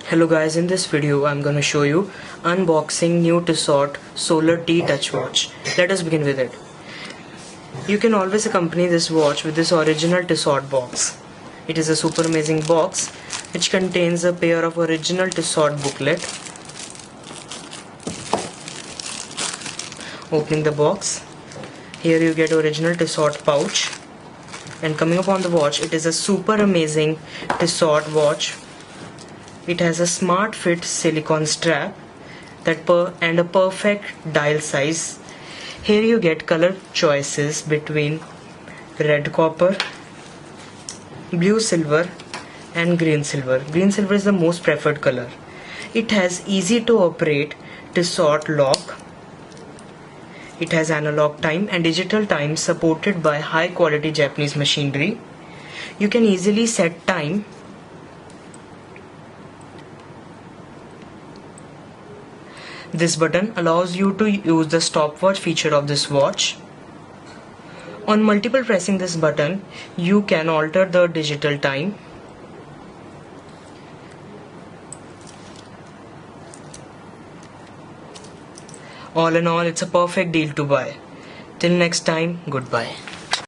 Hello guys, in this video I'm gonna show you unboxing new Tissot Solar T Touch watch. Let us begin with it. You can always accompany this watch with this original Tissot box. It is a super amazing box which contains a pair of original Tissot booklet. Opening the box, here you get original Tissot pouch, and coming upon the watch, it is a super amazing Tissot watch. It has a smart fit silicone strap and a perfect dial size. Here you get color choices between red copper, blue silver and green silver. Green silver is the most preferred color. It has easy to operate Tissot lock. It has analog time and digital time supported by high quality Japanese machinery. You can easily set time. This button allows you to use the stopwatch feature of this watch. On multiple pressing this button, you can alter the digital time. All in all, it's a perfect deal to buy. Till next time, goodbye.